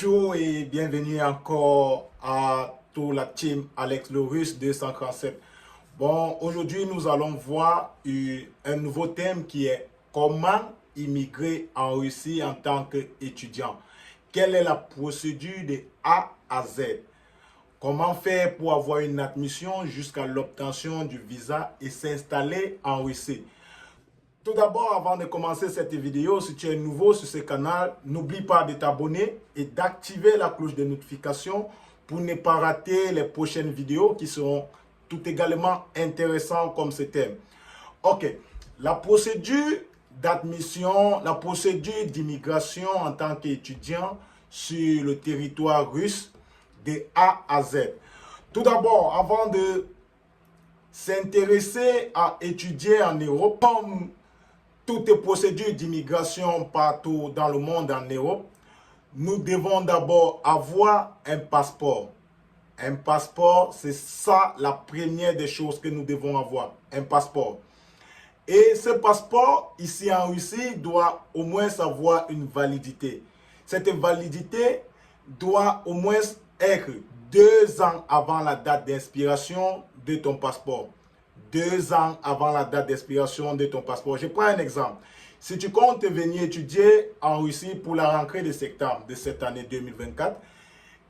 Bonjour et bienvenue encore à toute la team Alex le Russe 237. Bon, aujourd'hui nous allons voir un nouveau thème qui est comment immigrer en Russie en tant qu'étudiant. Quelle est la procédure de A à Z? Comment faire pour avoir une admission jusqu'à l'obtention du visa et s'installer en Russie? Tout d'abord, avant de commencer cette vidéo, si tu es nouveau sur ce canal, n'oublie pas de t'abonner et d'activer la cloche de notification pour ne pas rater les prochaines vidéos qui seront tout également intéressantes comme ce thème. Ok, la procédure d'admission, la procédure d'immigration en tant qu'étudiant sur le territoire russe de A à Z. Tout d'abord, avant de s'intéresser à étudier en Europe, comme toutes les procédures d'immigration partout dans le monde en Europe, nous devons d'abord avoir un passeport. Un passeport, c'est ça la première des choses que nous devons avoir, un passeport. Et ce passeport, ici en Russie, doit au moins avoir une validité. Cette validité doit au moins être 2 ans avant la date d'expiration de ton passeport. 2 ans avant la date d'expiration de ton passeport. Je prends un exemple. Si tu comptes venir étudier en Russie pour la rentrée de septembre de cette année 2024,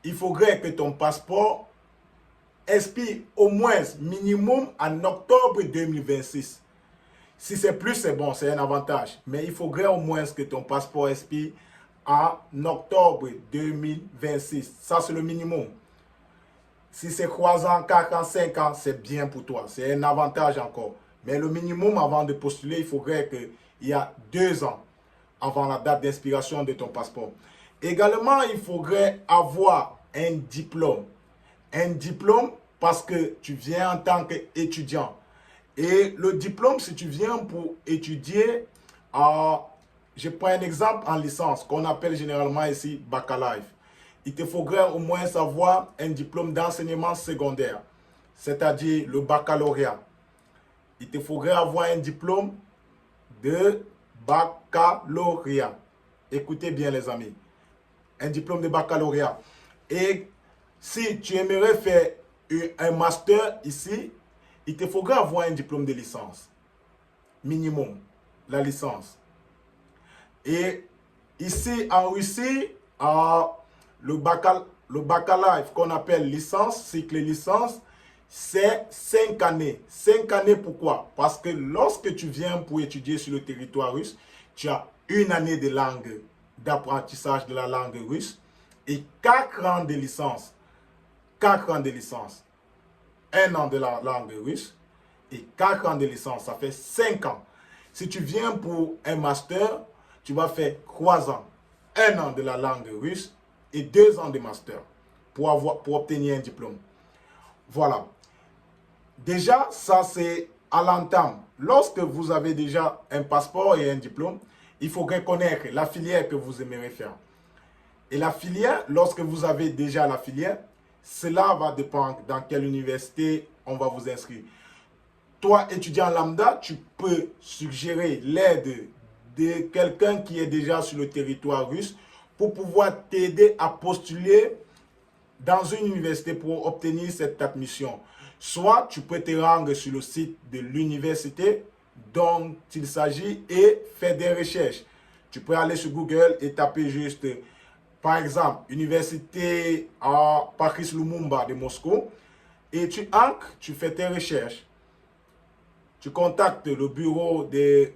il faudrait que ton passeport expire au moins minimum en octobre 2026. Si c'est plus, c'est bon, c'est un avantage. Mais il faudrait au moins que ton passeport expire en octobre 2026. Ça, c'est le minimum. Si c'est 3 ans, 4 ans, 5 ans, c'est bien pour toi. C'est un avantage encore. Mais le minimum avant de postuler, il faudrait qu'il y a 2 ans avant la date d'expiration de ton passeport. Également, il faudrait avoir un diplôme. Un diplôme parce que tu viens en tant qu'étudiant. Et le diplôme, si tu viens pour étudier, je prends un exemple en licence, qu'on appelle généralement ici baccalauréat. Il te faudrait au moins avoir un diplôme d'enseignement secondaire, c'est-à-dire le baccalauréat. Il te faudrait avoir un diplôme de baccalauréat. Écoutez bien les amis, un diplôme de baccalauréat. Et si tu aimerais faire un master ici, il te faudrait avoir un diplôme de licence. Minimum, la licence. Et ici en Russie, le baccalauréat qu'on appelle licence, cycle licence, c'est 5 années. 5 années pourquoi? Parce que lorsque tu viens pour étudier sur le territoire russe, tu as 1 année de langue, d'apprentissage de la langue russe et 4 ans de licence. 4 ans de licence. 1 an de la langue russe et 4 ans de licence. Ça fait 5 ans. Si tu viens pour un master, tu vas faire 3 ans. 1 an de la langue russe et 2 ans de master pour obtenir un diplôme. Voilà. Déjà, ça c'est à l'entame. Lorsque vous avez déjà un passeport et un diplôme, il faut reconnaître la filière que vous aimeriez faire. Et la filière, lorsque vous avez déjà la filière, cela va dépendre dans quelle université on va vous inscrire. Toi, étudiant lambda, tu peux suggérer l'aide de quelqu'un qui est déjà sur le territoire russe pour pouvoir t'aider à postuler dans une université pour obtenir cette admission. Soit tu peux te rendre sur le site de l'université dont il s'agit et faire des recherches. Tu peux aller sur Google et taper juste, par exemple, Université à Paris Lumumba de Moscou et tu ancres, tu fais tes recherches. Tu contactes le bureau des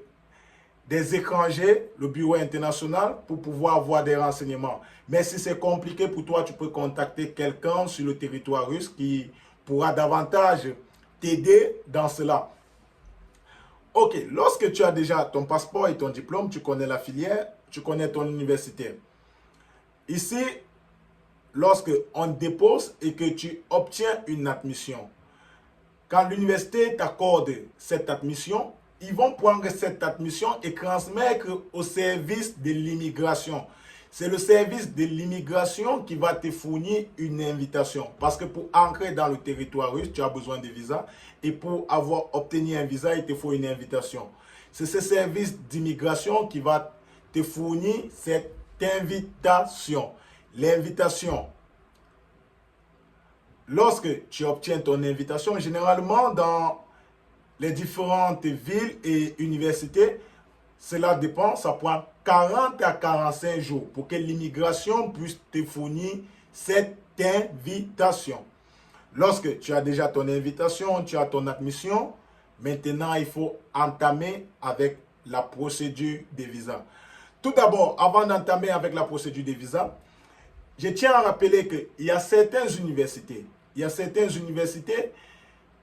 étrangers, le bureau international, pour pouvoir avoir des renseignements. Mais si c'est compliqué pour toi, tu peux contacter quelqu'un sur le territoire russe qui pourra davantage t'aider dans cela. Ok, lorsque tu as déjà ton passeport et ton diplôme, tu connais la filière, tu connais ton université. Ici, lorsque on dépose et que tu obtiens une admission, quand l'université t'accorde cette admission, ils vont prendre cette admission et transmettre au service de l'immigration. C'est le service de l'immigration qui va te fournir une invitation. Parce que pour entrer dans le territoire russe, tu as besoin de visa. Et pour obtenir un visa, il te faut une invitation. C'est ce service d'immigration qui va te fournir cette invitation. l'invitation. Lorsque tu obtiens ton invitation, généralement dans les différentes villes et universités, cela dépend, ça prend 40 à 45 jours pour que l'immigration puisse te fournir cette invitation. Lorsque tu as déjà ton invitation, tu as ton admission, maintenant il faut entamer avec la procédure des visas. Tout d'abord, avant d'entamer avec la procédure des visas, je tiens à rappeler qu'il y a certaines universités,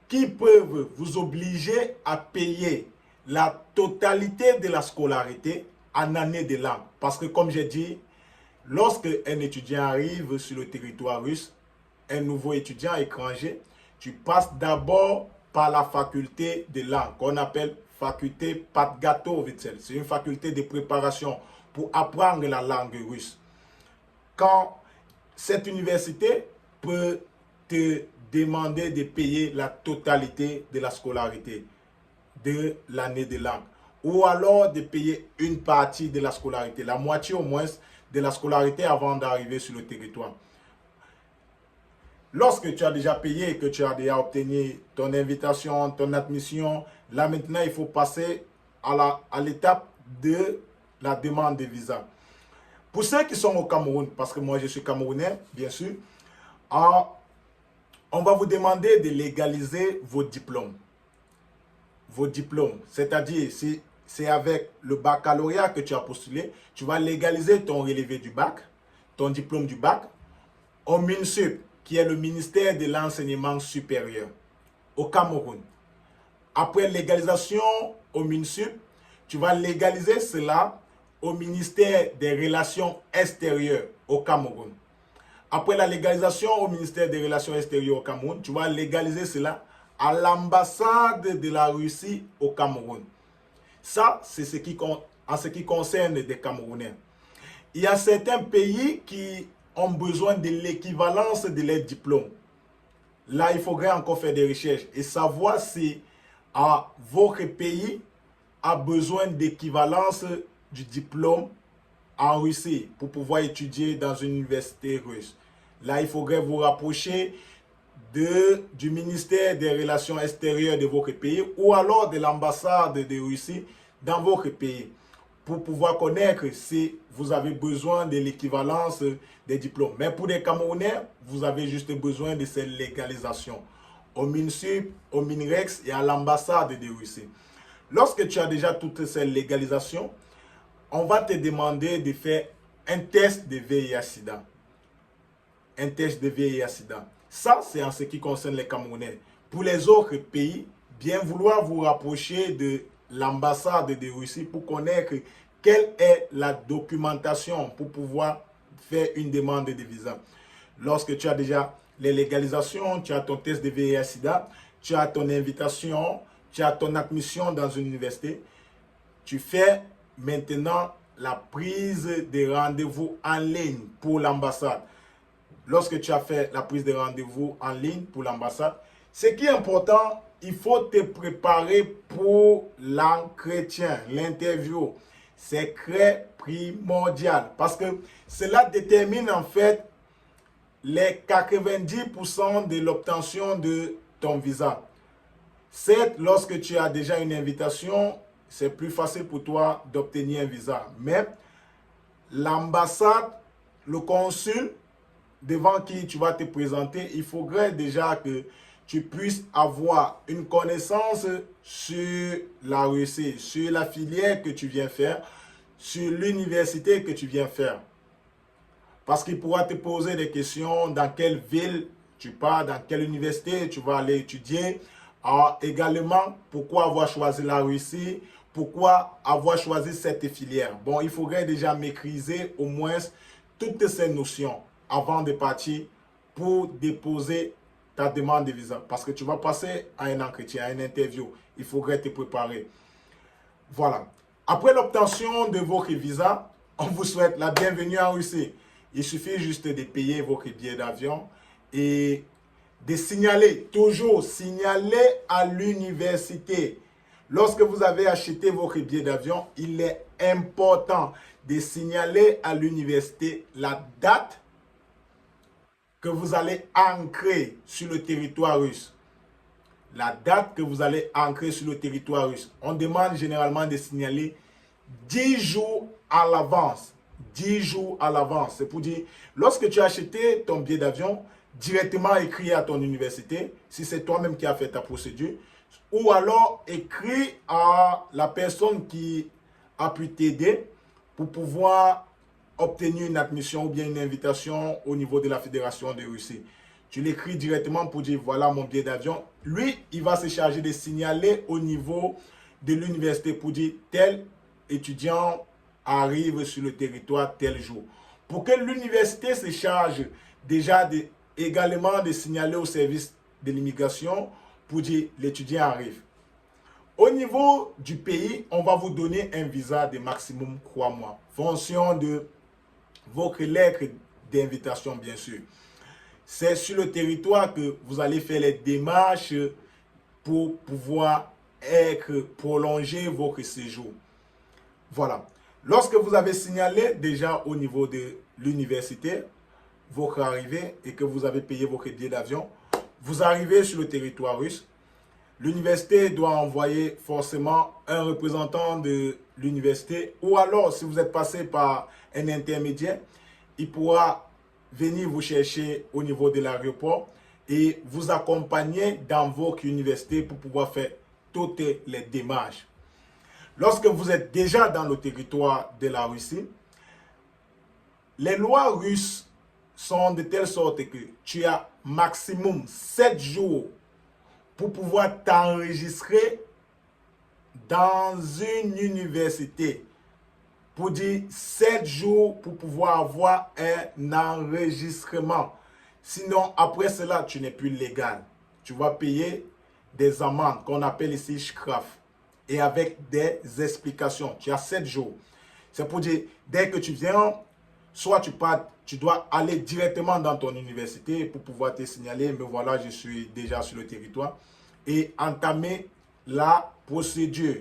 qui peuvent vous obliger à payer la totalité de la scolarité en année de langue. Parce que comme j'ai dit, lorsque un étudiant arrive sur le territoire russe, un nouveau étudiant étranger, tu passes d'abord par la faculté de langue, qu'on appelle faculté Podgatovice. C'est une faculté de préparation pour apprendre la langue russe. Quand cette université peut te demander de payer la totalité de la scolarité de l'année de langue, ou alors de payer une partie de la scolarité, la moitié au moins de la scolarité avant d'arriver sur le territoire. Lorsque tu as déjà payé et que tu as déjà obtenu ton invitation, ton admission, là maintenant il faut passer à l'étape de la demande de visa. Pour ceux qui sont au Cameroun, parce que moi je suis camerounais, bien sûr, on va vous demander de légaliser vos diplômes. Vos diplômes, c'est-à-dire si c'est avec le baccalauréat que tu as postulé, tu vas légaliser ton relevé du bac, ton diplôme du bac, au MINSUP, qui est le ministère de l'enseignement supérieur, au Cameroun. Après légalisation au MINSUP, tu vas légaliser cela au ministère des Relations extérieures au Cameroun. Après la légalisation au ministère des Relations extérieures au Cameroun, tu vas légaliser cela à l'ambassade de la Russie au Cameroun. Ça, c'est en ce qui concerne des Camerounais. Il y a certains pays qui ont besoin de l'équivalence de leurs diplômes. Là, il faudrait encore faire des recherches et savoir si votre pays a besoin d'équivalence du diplôme en Russie pour pouvoir étudier dans une université russe. Là, il faudrait vous rapprocher du ministère des Relations extérieures de votre pays ou alors de l'ambassade de Russie dans votre pays pour pouvoir connaître si vous avez besoin de l'équivalence des diplômes. Mais pour les Camerounais, vous avez juste besoin de cette légalisation au MINSUP, au MINREX et à l'ambassade de Russie. Lorsque tu as déjà toutes ces légalisations, on va te demander de faire un test de VIH-Sida. Un test de VIH-Sida. Ça, c'est en ce qui concerne les Camerounais. Pour les autres pays, bien vouloir vous rapprocher de l'ambassade de Russie pour connaître quelle est la documentation pour pouvoir faire une demande de visa. Lorsque tu as déjà les légalisations, tu as ton test de VIH-Sida, tu as ton invitation, tu as ton admission dans une université, tu fais maintenant la prise de rendez-vous en ligne pour l'ambassade. Lorsque tu as fait la prise de rendez-vous en ligne pour l'ambassade, ce qui est important, il faut te préparer pour l'entretien, l'interview. C'est très primordial parce que cela détermine en fait les 90% de l'obtention de ton visa. Certes, lorsque tu as déjà une invitation, c'est plus facile pour toi d'obtenir un visa. Mais l'ambassade, le consul devant qui tu vas te présenter, il faudrait déjà que tu puisses avoir une connaissance sur la Russie, sur la filière que tu viens faire, sur l'université que tu viens faire. Parce qu'il pourra te poser des questions, dans quelle ville tu pars, dans quelle université tu vas aller étudier. Également, pourquoi avoir choisi la Russie, pourquoi avoir choisi cette filière. Bon, il faudrait déjà maîtriser au moins toutes ces notions avant de partir pour déposer ta demande de visa. Parce que tu vas passer à un entretien, à une interview. Il faudrait te préparer. Voilà. Après l'obtention de votre visa, on vous souhaite la bienvenue en Russie. Il suffit juste de payer votre billet d'avion et de signaler, toujours signaler à l'université. Lorsque vous avez acheté votre billet d'avion, il est important de signaler à l'université la date que vous allez ancrer sur le territoire russe. La date que vous allez ancrer sur le territoire russe. On demande généralement de signaler 10 jours à l'avance. 10 jours à l'avance. C'est pour dire, lorsque tu as acheté ton billet d'avion, directement écrit à ton université, si c'est toi-même qui as fait ta procédure, ou alors écrit à la personne qui a pu t'aider pour pouvoir obtenir une admission ou bien une invitation au niveau de la Fédération de Russie. Tu l'écris directement pour dire voilà mon billet d'avion. Lui, il va se charger de signaler au niveau de l'université pour dire tel étudiant arrive sur le territoire tel jour. Pour que l'université se charge déjà également de signaler au service de l'immigration pour dire l'étudiant arrive. Au niveau du pays, on va vous donner un visa de maximum 3 mois, fonction de votre lettre d'invitation bien sûr. C'est sur le territoire que vous allez faire les démarches pour pouvoir prolonger votre séjour. Voilà. Lorsque vous avez signalé déjà au niveau de l'université votre arrivée et que vous avez payé votre billet d'avion, vous arrivez sur le territoire russe. L'université doit envoyer forcément un représentant de l'université ou alors si vous êtes passé par un intermédiaire, il pourra venir vous chercher au niveau de l'aéroport et vous accompagner dans votre université pour pouvoir faire toutes les démarches. Lorsque vous êtes déjà dans le territoire de la Russie, les lois russes sont de telle sorte que tu as maximum 7 jours pour pouvoir t'enregistrer dans une université. Pour dire 7 jours pour pouvoir avoir un enregistrement. Sinon, après cela, tu n'es plus légal. Tu vas payer des amendes qu'on appelle ici shkraf. Et avec des explications. Tu as 7 jours. C'est pour dire, dès que tu viens, soit tu dois aller directement dans ton université pour pouvoir te signaler. Mais voilà, je suis déjà sur le territoire. Et entamer la procédure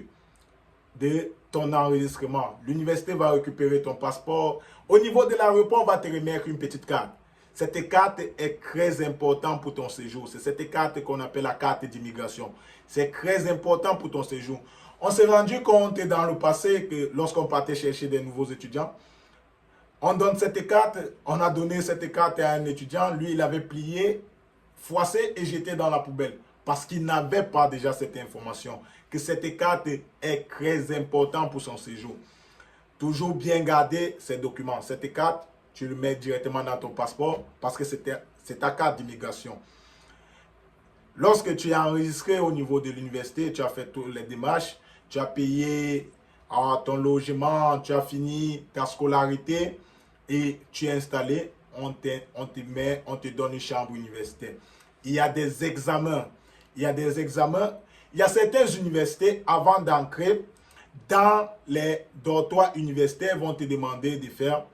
de ton enregistrement. L'université va récupérer ton passeport. Au niveau de l'aéroport, on va te remettre une petite carte. Cette carte est très importante pour ton séjour. C'est cette carte qu'on appelle la carte d'immigration. C'est très important pour ton séjour. On s'est rendu compte dans le passé que lorsqu'on partait chercher des nouveaux étudiants, on donne cette carte, on a donné cette carte à un étudiant. Lui, il avait plié, froissé et jeté dans la poubelle. Parce qu'il n'avait pas déjà cette information, que cette carte est très importante pour son séjour. Toujours bien garder ces documents. Cette carte, tu le mets directement dans ton passeport parce que c'est ta carte d'immigration. Lorsque tu es enregistré au niveau de l'université, tu as fait toutes les démarches, tu as payé ton logement, tu as fini ta scolarité et tu es installé, on te donne une chambre universitaire. Il y a des examens. Il y a certaines universités, avant d'entrer dans les dortoirs universitaires, vont te demander de faire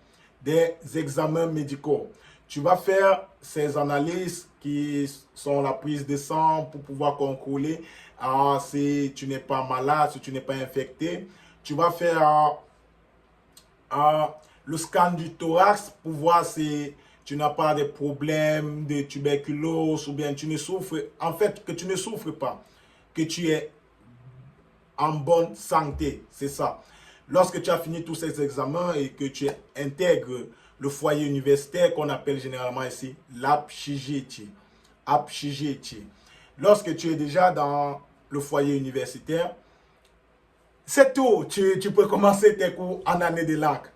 des examens médicaux. Tu vas faire ces analyses qui sont la prise de sang pour pouvoir contrôler si tu n'es pas malade, si tu n'es pas infecté. Tu vas faire le scan du thorax pour voir si tu n'as pas de problème de tuberculose ou bien tu ne souffres, en fait, que tu ne souffres pas, que tu es en bonne santé, c'est ça. Lorsque tu as fini tous ces examens et que tu intègres le foyer universitaire qu'on appelle généralement ici l'apshigiti. Lorsque tu es déjà dans le foyer universitaire, c'est tout. Tu peux commencer tes cours en année de langue.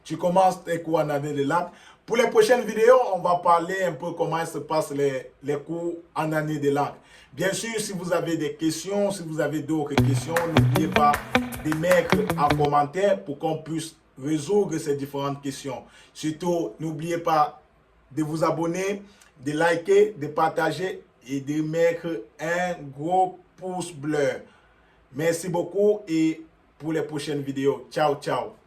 Tu commences tes cours en année de langue. Pour les prochaines vidéos, on va parler un peu comment se passent les cours en année de langue. Bien sûr, si vous avez des questions, si vous avez d'autres questions, n'oubliez pas de mettre en commentaire pour qu'on puisse résoudre ces différentes questions. Surtout, n'oubliez pas de vous abonner, de liker, de partager et de mettre un gros pouce bleu. Merci beaucoup et pour les prochaines vidéos. Ciao, ciao.